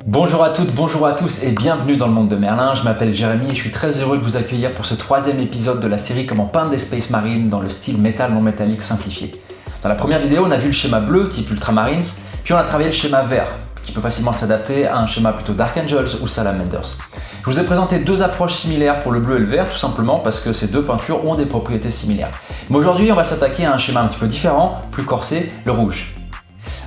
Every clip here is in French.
Bonjour à toutes, bonjour à tous et bienvenue dans le monde de Merlin. Je m'appelle Jérémy et je suis très heureux de vous accueillir pour ce troisième épisode de la série Comment peindre des Space Marines dans le style métal non métallique simplifié. Dans la première vidéo, on a vu le schéma bleu type Ultramarines, puis on a travaillé le schéma vert qui peut facilement s'adapter à un schéma plutôt Dark Angels ou Salamanders. Je vous ai présenté deux approches similaires pour le bleu et le vert, tout simplement parce que ces deux peintures ont des propriétés similaires. Mais aujourd'hui, on va s'attaquer à un schéma un petit peu différent, plus corsé, le rouge.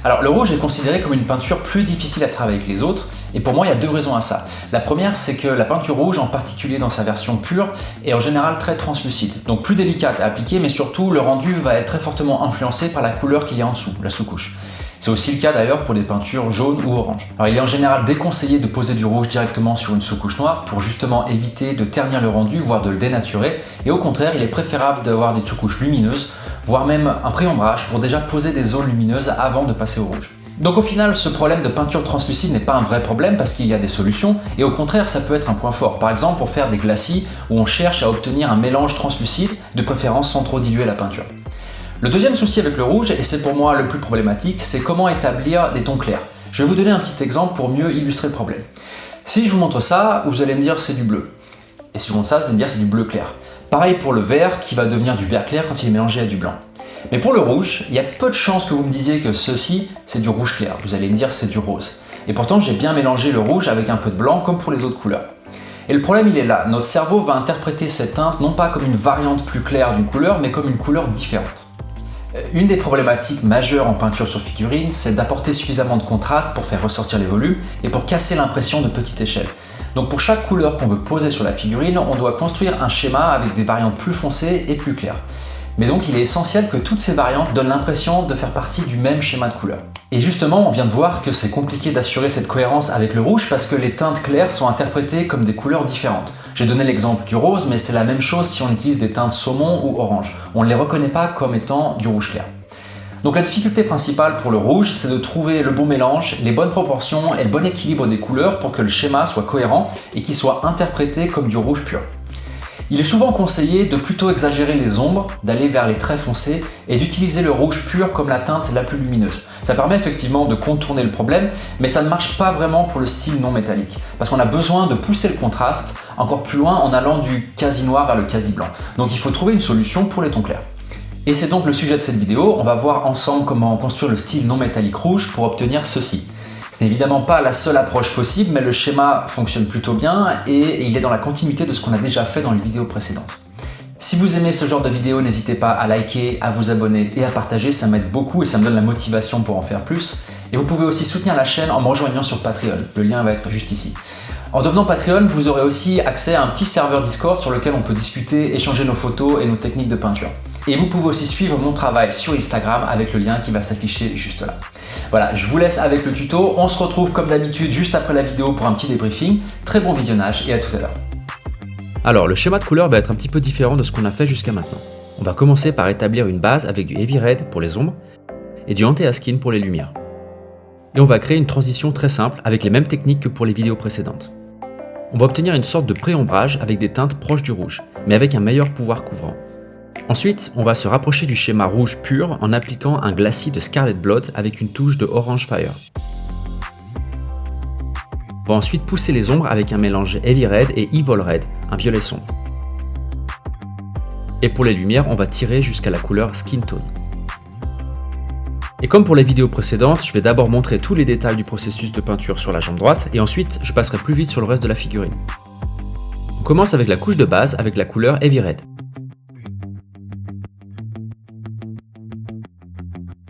Alors le rouge est considéré comme une peinture plus difficile à travailler que les autres, et pour moi il y a deux raisons à ça. La première, c'est que la peinture rouge, en particulier dans sa version pure, est en général très translucide, donc plus délicate à appliquer, mais surtout le rendu va être très fortement influencé par la couleur qu'il y a en dessous, la sous-couche. C'est aussi le cas d'ailleurs pour des peintures jaunes ou oranges. Alors il est en général déconseillé de poser du rouge directement sur une sous-couche noire pour justement éviter de ternir le rendu, voire de le dénaturer, et au contraire il est préférable d'avoir des sous-couches lumineuses, voire même un pré-ombrage pour déjà poser des zones lumineuses avant de passer au rouge. Donc au final, ce problème de peinture translucide n'est pas un vrai problème parce qu'il y a des solutions, et au contraire ça peut être un point fort. Par exemple pour faire des glacis où on cherche à obtenir un mélange translucide, de préférence sans trop diluer la peinture. Le deuxième souci avec le rouge, et c'est pour moi le plus problématique, c'est comment établir des tons clairs. Je vais vous donner un petit exemple pour mieux illustrer le problème. Si je vous montre ça, vous allez me dire c'est du bleu. Et si je vous montre ça, vous allez me dire c'est du bleu clair. Pareil pour le vert qui va devenir du vert clair quand il est mélangé à du blanc. Mais pour le rouge, il y a peu de chances que vous me disiez que ceci c'est du rouge clair. Vous allez me dire c'est du rose. Et pourtant j'ai bien mélangé le rouge avec un peu de blanc comme pour les autres couleurs. Et le problème il est là, notre cerveau va interpréter cette teinte non pas comme une variante plus claire d'une couleur, mais comme une couleur différente. Une des problématiques majeures en peinture sur figurine, c'est d'apporter suffisamment de contraste pour faire ressortir les volumes et pour casser l'impression de petite échelle. Donc pour chaque couleur qu'on veut poser sur la figurine, on doit construire un schéma avec des variantes plus foncées et plus claires. Mais donc il est essentiel que toutes ces variantes donnent l'impression de faire partie du même schéma de couleur. Et justement, on vient de voir que c'est compliqué d'assurer cette cohérence avec le rouge parce que les teintes claires sont interprétées comme des couleurs différentes. J'ai donné l'exemple du rose, mais c'est la même chose si on utilise des teintes saumon ou orange. On ne les reconnaît pas comme étant du rouge clair. Donc la difficulté principale pour le rouge, c'est de trouver le bon mélange, les bonnes proportions et le bon équilibre des couleurs pour que le schéma soit cohérent et qu'il soit interprété comme du rouge pur. Il est souvent conseillé de plutôt exagérer les ombres, d'aller vers les traits foncés et d'utiliser le rouge pur comme la teinte la plus lumineuse. Ça permet effectivement de contourner le problème, mais ça ne marche pas vraiment pour le style non métallique, parce qu'on a besoin de pousser le contraste encore plus loin en allant du quasi noir vers le quasi blanc. Donc il faut trouver une solution pour les tons clairs. Et c'est donc le sujet de cette vidéo, on va voir ensemble comment construire le style non métallique rouge pour obtenir ceci. Ce n'est évidemment pas la seule approche possible, mais le schéma fonctionne plutôt bien et il est dans la continuité de ce qu'on a déjà fait dans les vidéos précédentes. Si vous aimez ce genre de vidéo, n'hésitez pas à liker, à vous abonner et à partager, ça m'aide beaucoup et ça me donne la motivation pour en faire plus. Et vous pouvez aussi soutenir la chaîne en me rejoignant sur Patreon, le lien va être juste ici. En devenant Patreon, vous aurez aussi accès à un petit serveur Discord sur lequel on peut discuter, échanger nos photos et nos techniques de peinture. Et vous pouvez aussi suivre mon travail sur Instagram avec le lien qui va s'afficher juste là. Voilà, je vous laisse avec le tuto. On se retrouve comme d'habitude juste après la vidéo pour un petit débriefing. Très bon visionnage et à tout à l'heure. Alors, le schéma de couleur va être un petit peu différent de ce qu'on a fait jusqu'à maintenant. On va commencer par établir une base avec du Heavy Red pour les ombres et du Anti-Askin pour les lumières. Et on va créer une transition très simple avec les mêmes techniques que pour les vidéos précédentes. On va obtenir une sorte de pré-ombrage avec des teintes proches du rouge, mais avec un meilleur pouvoir couvrant. Ensuite, on va se rapprocher du schéma rouge pur en appliquant un glacis de Scarlet Blood avec une touche de Orange Fire. On va ensuite pousser les ombres avec un mélange Heavy Red et Evil Red, un violet sombre. Et pour les lumières, on va tirer jusqu'à la couleur Skin Tone. Et comme pour les vidéos précédentes, je vais d'abord montrer tous les détails du processus de peinture sur la jambe droite et ensuite je passerai plus vite sur le reste de la figurine. On commence avec la couche de base avec la couleur Heavy Red.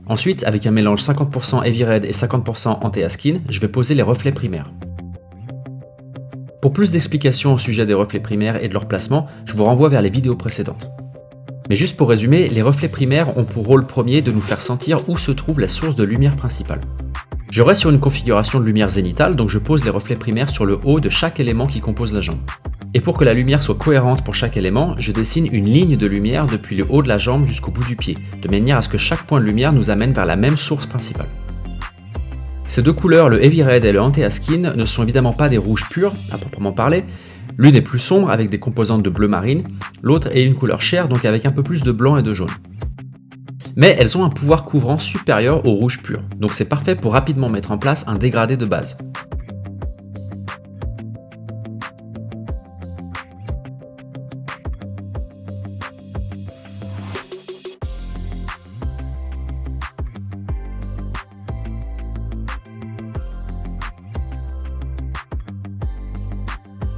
Ensuite, avec un mélange 50% Heavy Red et 50% Anti-Askin, je vais poser les reflets primaires. Pour plus d'explications au sujet des reflets primaires et de leur placement, je vous renvoie vers les vidéos précédentes. Mais juste pour résumer, les reflets primaires ont pour rôle premier de nous faire sentir où se trouve la source de lumière principale. Je reste sur une configuration de lumière zénitale, donc je pose les reflets primaires sur le haut de chaque élément qui compose la jambe. Et pour que la lumière soit cohérente pour chaque élément, je dessine une ligne de lumière depuis le haut de la jambe jusqu'au bout du pied, de manière à ce que chaque point de lumière nous amène vers la même source principale. Ces deux couleurs, le Heavy Red et le Anti-Askin, ne sont évidemment pas des rouges purs, à proprement parler. L'une est plus sombre avec des composantes de bleu marine, l'autre est une couleur chair, donc avec un peu plus de blanc et de jaune. Mais elles ont un pouvoir couvrant supérieur au rouge pur, donc c'est parfait pour rapidement mettre en place un dégradé de base.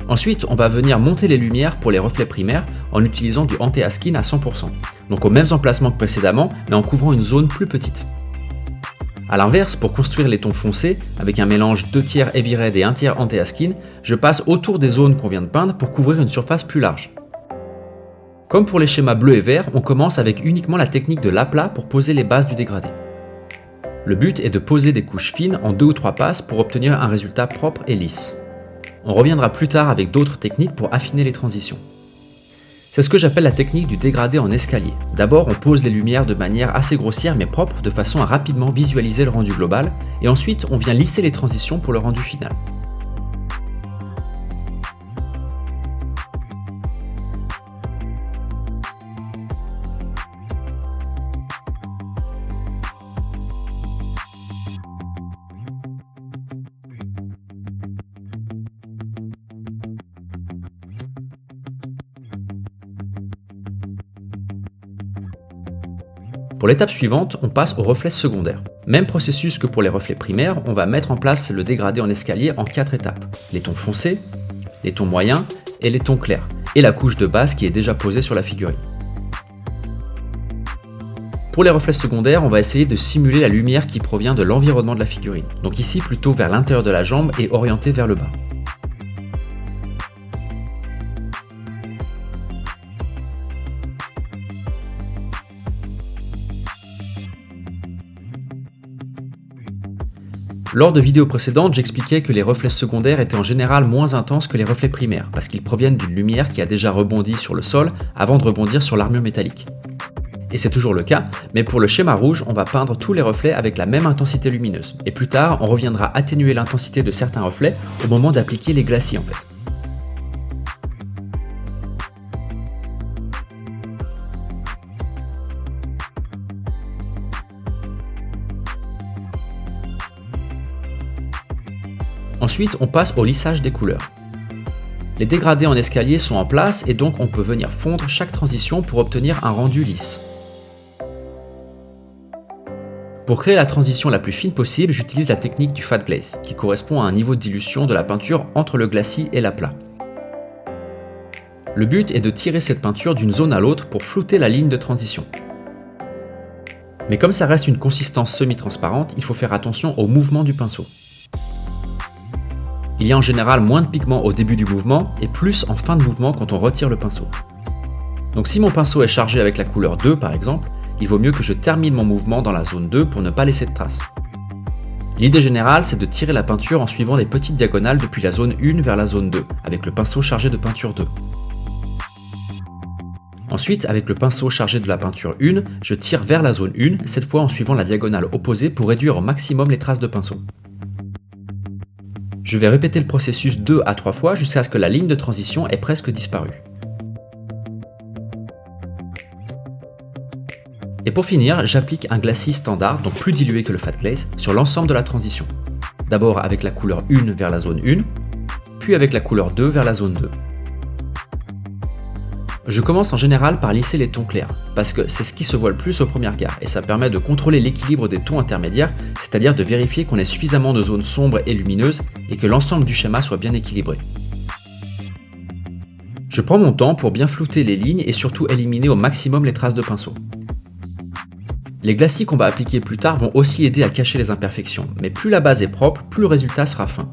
Ensuite, on va venir monter les lumières pour les reflets primaires en utilisant du anti-askin à 100%, donc aux mêmes emplacements que précédemment, mais en couvrant une zone plus petite. A l'inverse, pour construire les tons foncés, avec un mélange 2/3 Heavy Red et 1/3 anti-askin, je passe autour des zones qu'on vient de peindre pour couvrir une surface plus large. Comme pour les schémas bleu et vert, on commence avec uniquement la technique de l'aplat pour poser les bases du dégradé. Le but est de poser des couches fines en 2 ou 3 passes pour obtenir un résultat propre et lisse. On reviendra plus tard avec d'autres techniques pour affiner les transitions. C'est ce que j'appelle la technique du dégradé en escalier. D'abord, on pose les lumières de manière assez grossière mais propre de façon à rapidement visualiser le rendu global, et ensuite on vient lisser les transitions pour le rendu final. Pour l'étape suivante, on passe aux reflets secondaires. Même processus que pour les reflets primaires, on va mettre en place le dégradé en escalier en 4 étapes. Les tons foncés, les tons moyens et les tons clairs, et la couche de base qui est déjà posée sur la figurine. Pour les reflets secondaires, on va essayer de simuler la lumière qui provient de l'environnement de la figurine, donc ici plutôt vers l'intérieur de la jambe et orienté vers le bas. Lors de vidéos précédentes, j'expliquais que les reflets secondaires étaient en général moins intenses que les reflets primaires, parce qu'ils proviennent d'une lumière qui a déjà rebondi sur le sol avant de rebondir sur l'armure métallique. Et c'est toujours le cas, mais pour le schéma rouge, on va peindre tous les reflets avec la même intensité lumineuse. Et plus tard, on reviendra atténuer l'intensité de certains reflets au moment d'appliquer les glacis en fait. Ensuite, on passe au lissage des couleurs. Les dégradés en escalier sont en place et donc on peut venir fondre chaque transition pour obtenir un rendu lisse. Pour créer la transition la plus fine possible, j'utilise la technique du fat glaze, qui correspond à un niveau de dilution de la peinture entre le glacis et l'aplat. Le but est de tirer cette peinture d'une zone à l'autre pour flouter la ligne de transition. Mais comme ça reste une consistance semi-transparente, il faut faire attention au mouvement du pinceau. Il y a en général moins de pigments au début du mouvement et plus en fin de mouvement quand on retire le pinceau. Donc si mon pinceau est chargé avec la couleur 2 par exemple, il vaut mieux que je termine mon mouvement dans la zone 2 pour ne pas laisser de traces. L'idée générale, c'est de tirer la peinture en suivant des petites diagonales depuis la zone 1 vers la zone 2, avec le pinceau chargé de peinture 2. Ensuite, avec le pinceau chargé de la peinture 1, je tire vers la zone 1, cette fois en suivant la diagonale opposée pour réduire au maximum les traces de pinceau. Je vais répéter le processus 2 à 3 fois jusqu'à ce que la ligne de transition ait presque disparu. Et pour finir, j'applique un glacis standard, donc plus dilué que le fat glaze, sur l'ensemble de la transition. D'abord avec la couleur 1 vers la zone 1, puis avec la couleur 2 vers la zone 2. Je commence en général par lisser les tons clairs, parce que c'est ce qui se voit le plus au premier regard, et ça permet de contrôler l'équilibre des tons intermédiaires, c'est-à-dire de vérifier qu'on ait suffisamment de zones sombres et lumineuses, et que l'ensemble du schéma soit bien équilibré. Je prends mon temps pour bien flouter les lignes et surtout éliminer au maximum les traces de pinceau. Les glacis qu'on va appliquer plus tard vont aussi aider à cacher les imperfections, mais plus la base est propre, plus le résultat sera fin.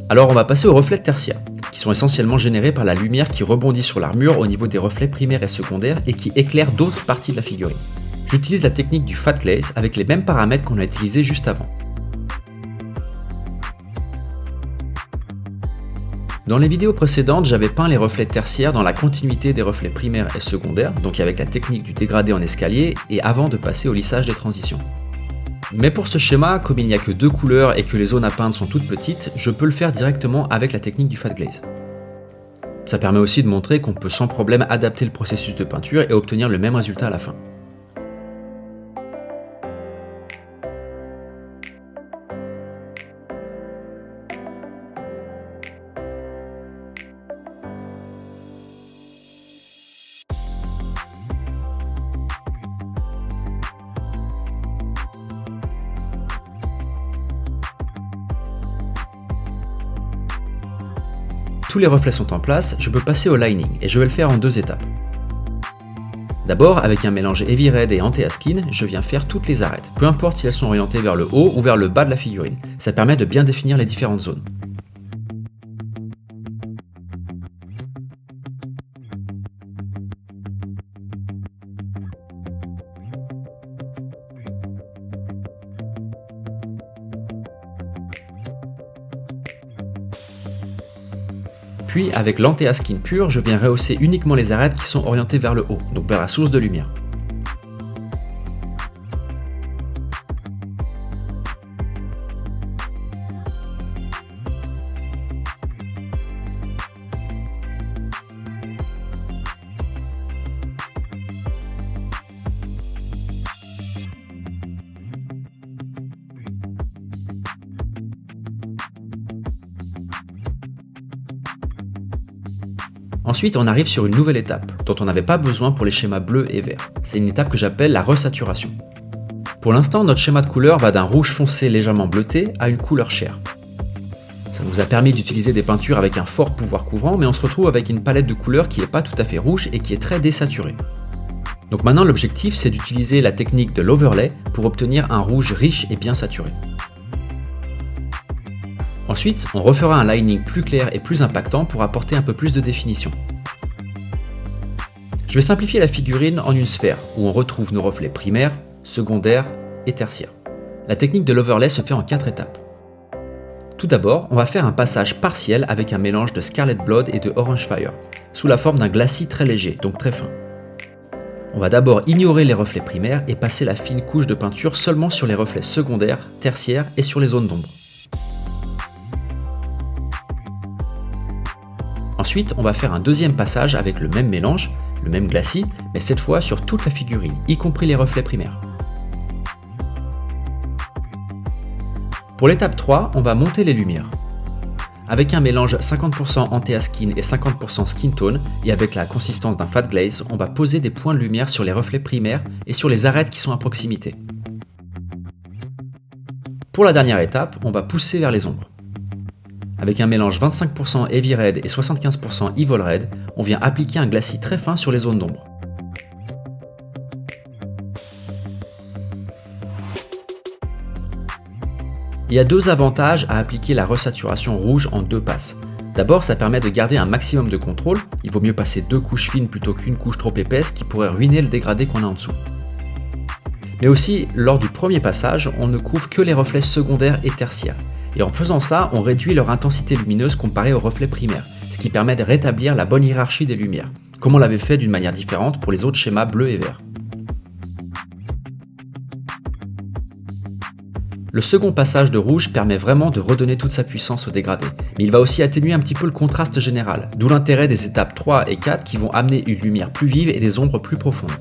Alors on va passer aux reflets tertiaires, qui sont essentiellement générés par la lumière qui rebondit sur l'armure au niveau des reflets primaires et secondaires et qui éclairent d'autres parties de la figurine. J'utilise la technique du fat glaze avec les mêmes paramètres qu'on a utilisés juste avant. Dans les vidéos précédentes, j'avais peint les reflets tertiaires dans la continuité des reflets primaires et secondaires, donc avec la technique du dégradé en escalier, et avant de passer au lissage des transitions. Mais pour ce schéma, comme il n'y a que 2 couleurs et que les zones à peindre sont toutes petites, je peux le faire directement avec la technique du fat glaze. Ça permet aussi de montrer qu'on peut sans problème adapter le processus de peinture et obtenir le même résultat à la fin. Tous les reflets sont en place, je peux passer au lining et je vais le faire en 2 étapes. D'abord, avec un mélange Heavy Red et Anti-Skin, je viens faire toutes les arêtes, peu importe si elles sont orientées vers le haut ou vers le bas de la figurine. Ça permet de bien définir les différentes zones. Puis avec l'Anti-Skin pur, je viens rehausser uniquement les arêtes qui sont orientées vers le haut, donc vers la source de lumière. Ensuite, on arrive sur une nouvelle étape, dont on n'avait pas besoin pour les schémas bleus et verts. C'est une étape que j'appelle la resaturation. Pour l'instant, notre schéma de couleur va d'un rouge foncé légèrement bleuté à une couleur chair. Ça nous a permis d'utiliser des peintures avec un fort pouvoir couvrant, mais on se retrouve avec une palette de couleurs qui n'est pas tout à fait rouge et qui est très désaturée. Donc maintenant, l'objectif, c'est d'utiliser la technique de l'overlay pour obtenir un rouge riche et bien saturé. Ensuite, on refera un lining plus clair et plus impactant pour apporter un peu plus de définition. Je vais simplifier la figurine en une sphère où on retrouve nos reflets primaires, secondaires et tertiaires. La technique de l'overlay se fait en 4 étapes. Tout d'abord, on va faire un passage partiel avec un mélange de Scarlet Blood et de Orange Fire, sous la forme d'un glacis très léger, donc très fin. On va d'abord ignorer les reflets primaires et passer la fine couche de peinture seulement sur les reflets secondaires, tertiaires et sur les zones d'ombre. Ensuite, on va faire un deuxième passage avec le même mélange, le même glacis, mais cette fois sur toute la figurine, y compris les reflets primaires. Pour l'étape 3, on va monter les lumières. Avec un mélange 50% Anti-Skin et 50% Skin Tone, et avec la consistance d'un Fat Glaze, on va poser des points de lumière sur les reflets primaires et sur les arêtes qui sont à proximité. Pour la dernière étape, on va pousser vers les ombres. Avec un mélange 25% Heavy Red et 75% Evil Red, on vient appliquer un glacis très fin sur les zones d'ombre. Il y a 2 avantages à appliquer la resaturation rouge en 2 passes. D'abord, ça permet de garder un maximum de contrôle, il vaut mieux passer 2 couches fines plutôt qu'une couche trop épaisse qui pourrait ruiner le dégradé qu'on a en dessous. Mais aussi, lors du premier passage, on ne couvre que les reflets secondaires et tertiaires. Et en faisant ça, on réduit leur intensité lumineuse comparée aux reflets primaires, ce qui permet de rétablir la bonne hiérarchie des lumières, comme on l'avait fait d'une manière différente pour les autres schémas bleus et verts. Le second passage de rouge permet vraiment de redonner toute sa puissance au dégradé, mais il va aussi atténuer un petit peu le contraste général, d'où l'intérêt des étapes 3 et 4 qui vont amener une lumière plus vive et des ombres plus profondes.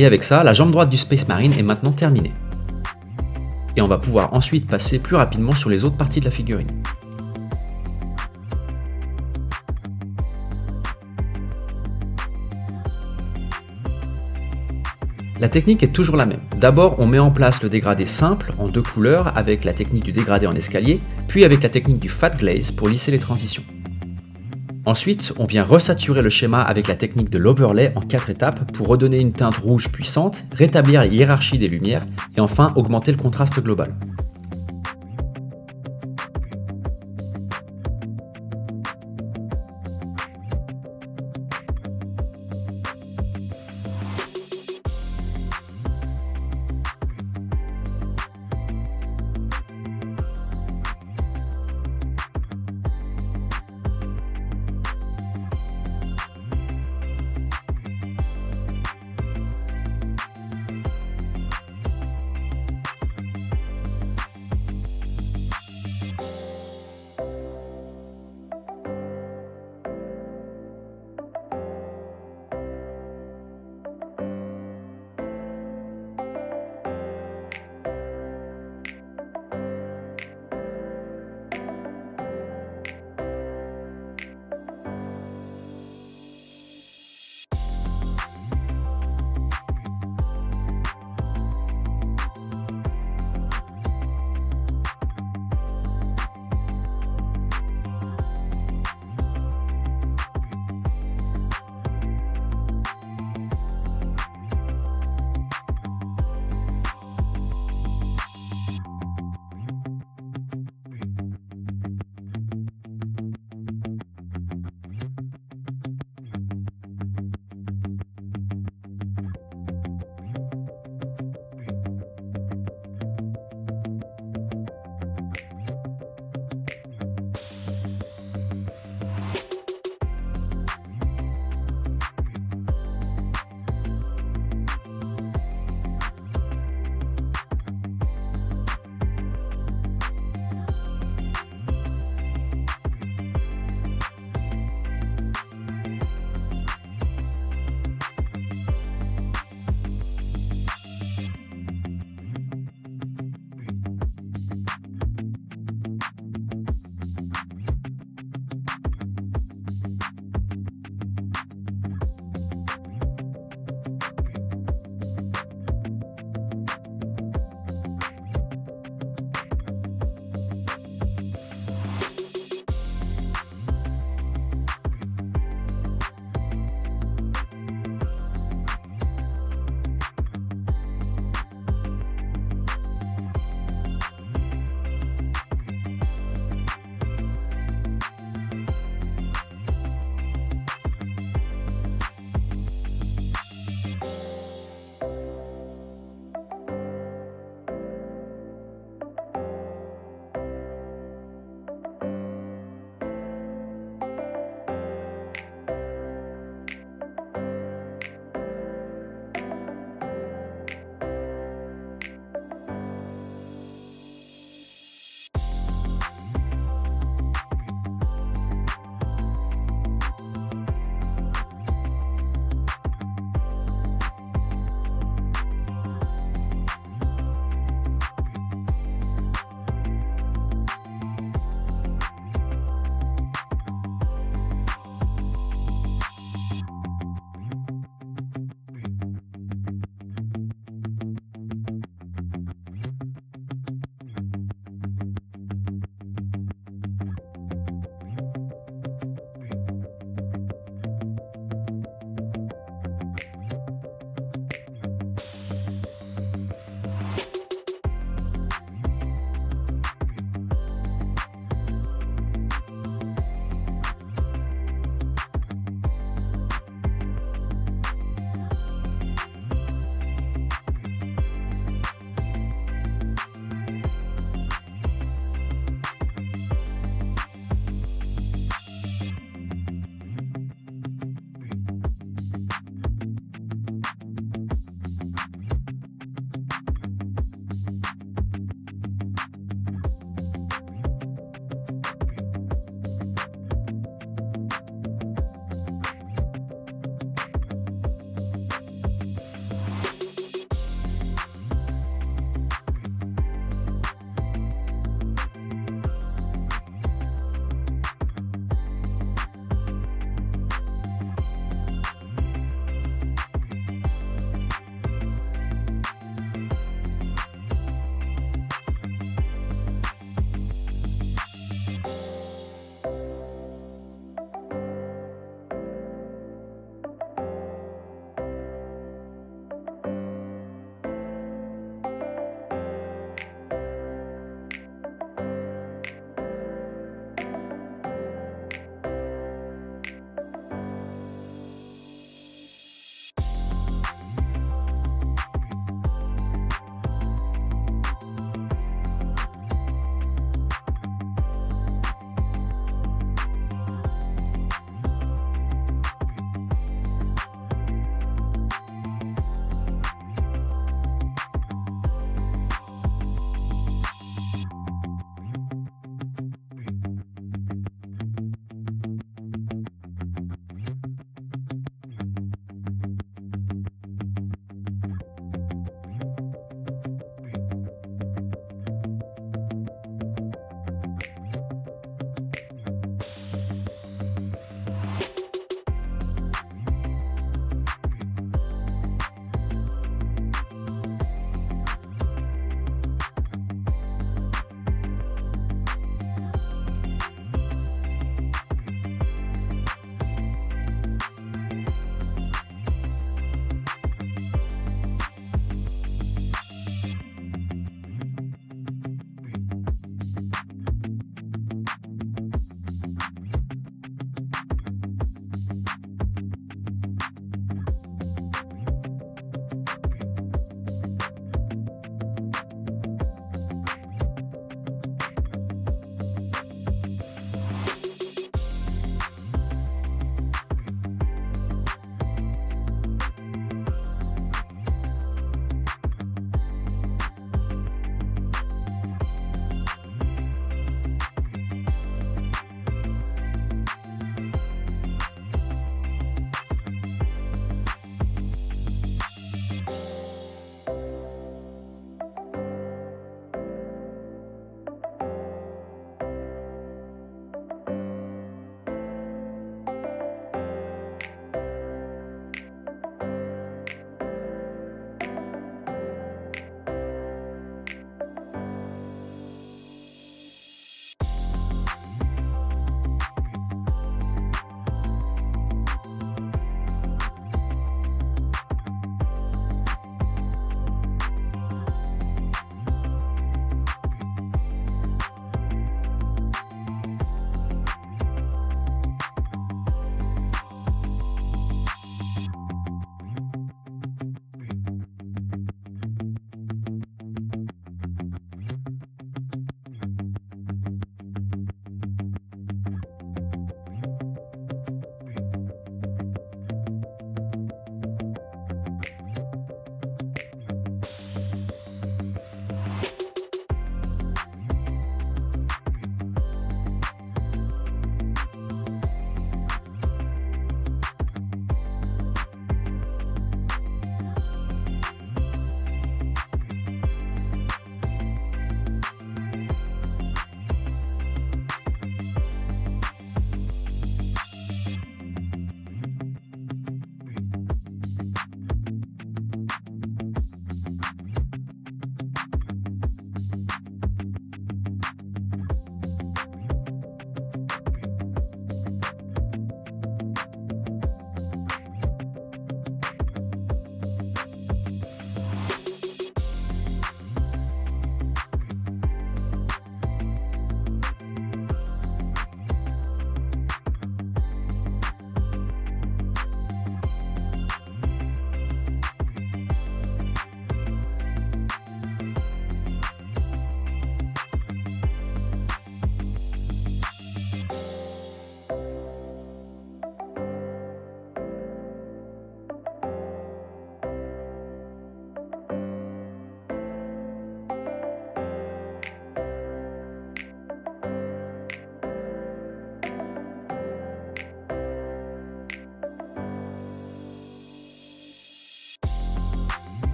Et avec ça, la jambe droite du Space Marine est maintenant terminée. Et on va pouvoir ensuite passer plus rapidement sur les autres parties de la figurine. La technique est toujours la même. D'abord, on met en place le dégradé simple en 2 couleurs avec la technique du dégradé en escalier, puis avec la technique du fat glaze pour lisser les transitions. Ensuite, on vient resaturer le schéma avec la technique de l'overlay en 4 étapes pour redonner une teinte rouge puissante, rétablir la hiérarchie des lumières et enfin augmenter le contraste global.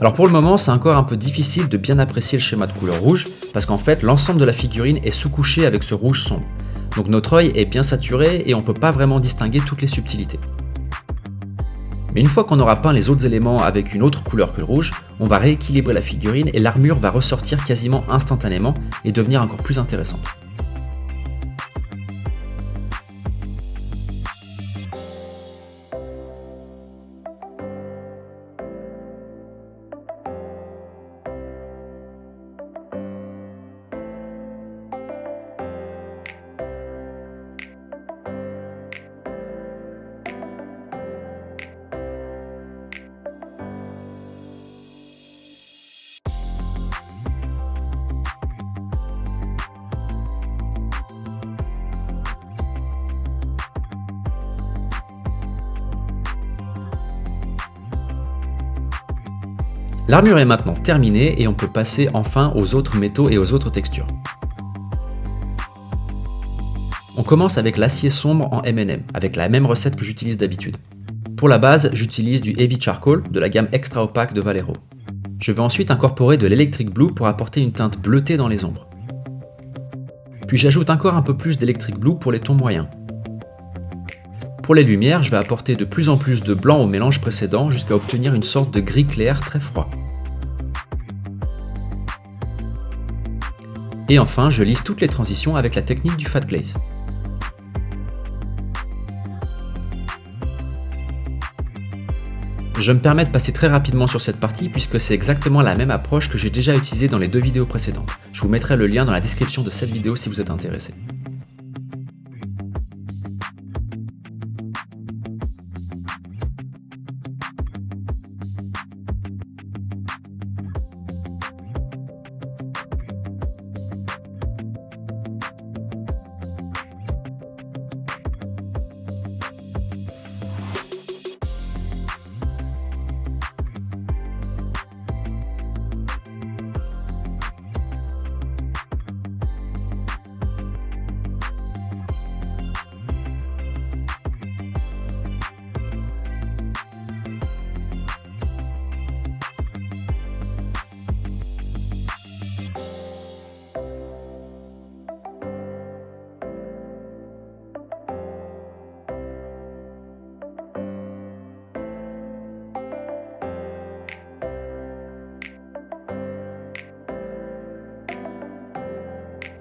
Alors pour le moment, c'est encore un peu difficile de bien apprécier le schéma de couleur rouge, parce qu'en fait, l'ensemble de la figurine est sous-couché avec ce rouge sombre. Donc notre œil est bien saturé et on ne peut pas vraiment distinguer toutes les subtilités. Mais une fois qu'on aura peint les autres éléments avec une autre couleur que le rouge, on va rééquilibrer la figurine et l'armure va ressortir quasiment instantanément et devenir encore plus intéressante. L'armure est maintenant terminée et on peut passer enfin aux autres métaux et aux autres textures. On commence avec l'acier sombre en M&M, avec la même recette que j'utilise d'habitude. Pour la base, j'utilise du Heavy Charcoal de la gamme extra opaque de Vallejo. Je vais ensuite incorporer de l'Electric Blue pour apporter une teinte bleutée dans les ombres. Puis j'ajoute encore un peu plus d'Electric Blue pour les tons moyens. Pour les lumières, je vais apporter de plus en plus de blanc au mélange précédent jusqu'à obtenir une sorte de gris clair très froid. Et enfin, je lisse toutes les transitions avec la technique du Fat Glaze. Je me permets de passer très rapidement sur cette partie puisque c'est exactement la même approche que j'ai déjà utilisée dans les deux vidéos précédentes. Je vous mettrai le lien dans la description de cette vidéo si vous êtes intéressé.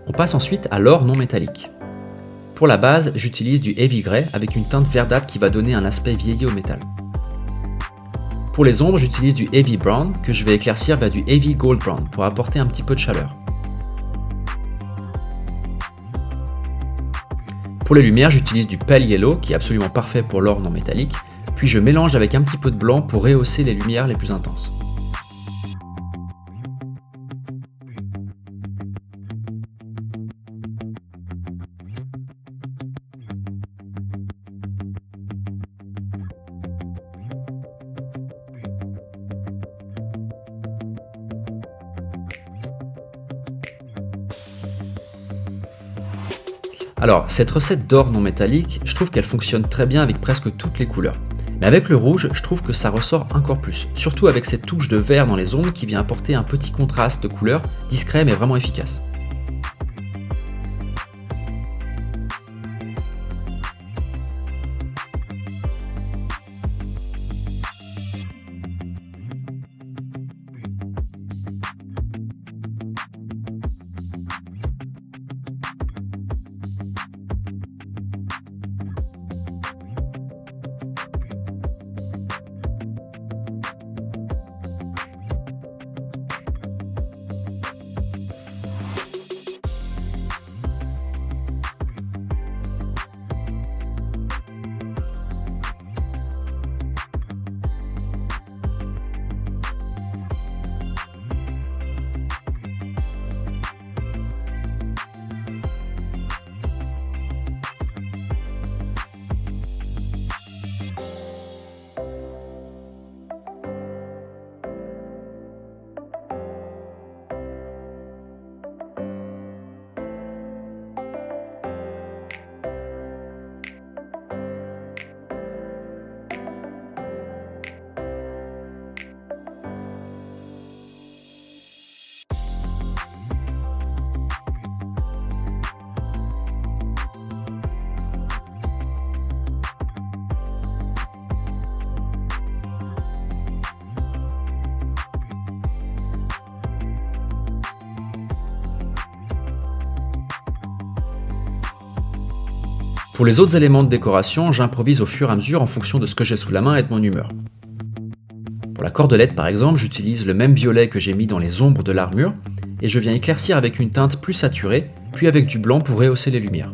On passe ensuite à l'or non métallique. Pour la base, j'utilise du Heavy Grey avec une teinte verdâtre qui va donner un aspect vieilli au métal. Pour les ombres, j'utilise du Heavy Brown que je vais éclaircir vers du Heavy Gold Brown pour apporter un petit peu de chaleur. Pour les lumières, j'utilise du Pale Yellow qui est absolument parfait pour l'or non métallique, puis je mélange avec un petit peu de blanc pour rehausser les lumières les plus intenses. Alors, cette recette d'or non métallique, je trouve qu'elle fonctionne très bien avec presque toutes les couleurs. Mais avec le rouge, je trouve que ça ressort encore plus, surtout avec cette touche de vert dans les ombres qui vient apporter un petit contraste de couleurs, discret mais vraiment efficace. Pour les autres éléments de décoration, j'improvise au fur et à mesure en fonction de ce que j'ai sous la main et de mon humeur. Pour la cordelette par exemple, j'utilise le même violet que j'ai mis dans les ombres de l'armure et je viens éclaircir avec une teinte plus saturée, puis avec du blanc pour rehausser les lumières.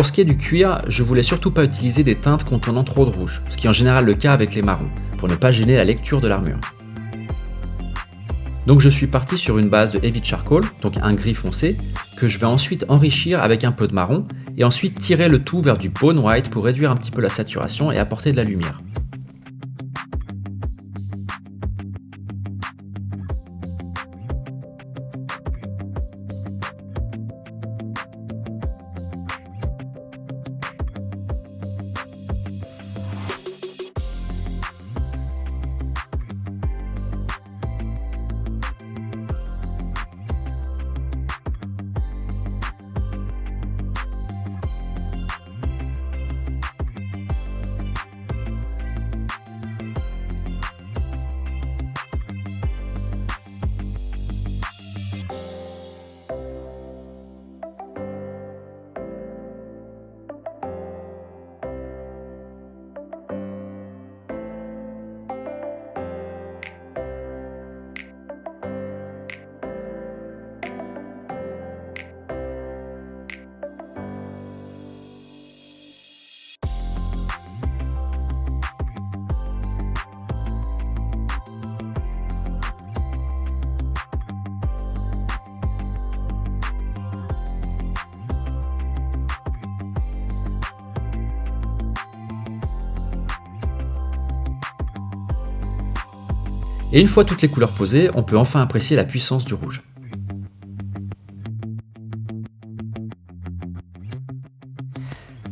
Pour ce qui est du cuir, je voulais surtout pas utiliser des teintes contenant trop de rouge, ce qui est en général le cas avec les marrons, pour ne pas gêner la lecture de l'armure. Donc je suis parti sur une base de Heavy Charcoal, donc un gris foncé, que je vais ensuite enrichir avec un peu de marron et ensuite tirer le tout vers du bone white pour réduire un petit peu la saturation et apporter de la lumière. Et une fois toutes les couleurs posées, on peut enfin apprécier la puissance du rouge.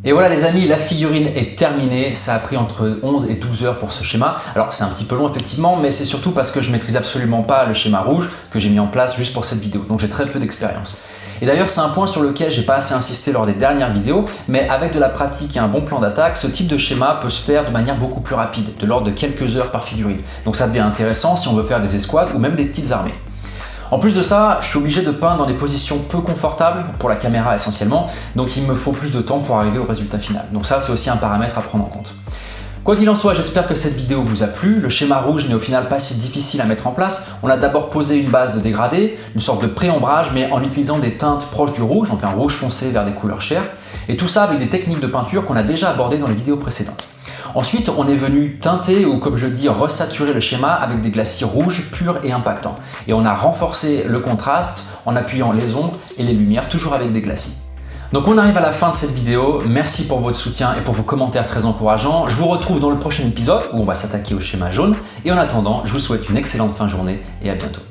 Et voilà les amis, la figurine est terminée, ça a pris entre 11 et 12 heures pour ce schéma. Alors c'est un petit peu long effectivement, mais c'est surtout parce que je maîtrise absolument pas le schéma rouge que j'ai mis en place juste pour cette vidéo, donc j'ai très peu d'expérience. Et d'ailleurs c'est un point sur lequel j'ai pas assez insisté lors des dernières vidéos, mais avec de la pratique et un bon plan d'attaque, ce type de schéma peut se faire de manière beaucoup plus rapide, de l'ordre de quelques heures par figurine. Donc ça devient intéressant si on veut faire des escouades ou même des petites armées. En plus de ça, je suis obligé de peindre dans des positions peu confortables, pour la caméra essentiellement, donc il me faut plus de temps pour arriver au résultat final. Donc ça, c'est aussi un paramètre à prendre en compte. Quoi qu'il en soit, j'espère que cette vidéo vous a plu. Le schéma rouge n'est au final pas si difficile à mettre en place. On a d'abord posé une base de dégradé, une sorte de pré-ombrage, mais en utilisant des teintes proches du rouge, donc un rouge foncé vers des couleurs chères, et tout ça avec des techniques de peinture qu'on a déjà abordées dans les vidéos précédentes. Ensuite, on est venu teinter ou comme je dis resaturer le schéma avec des glacis rouges purs et impactants. Et on a renforcé le contraste en appuyant les ombres et les lumières, toujours avec des glacis. Donc on arrive à la fin de cette vidéo, merci pour votre soutien et pour vos commentaires très encourageants. Je vous retrouve dans le prochain épisode où on va s'attaquer au schéma jaune. Et en attendant, je vous souhaite une excellente fin de journée et à bientôt.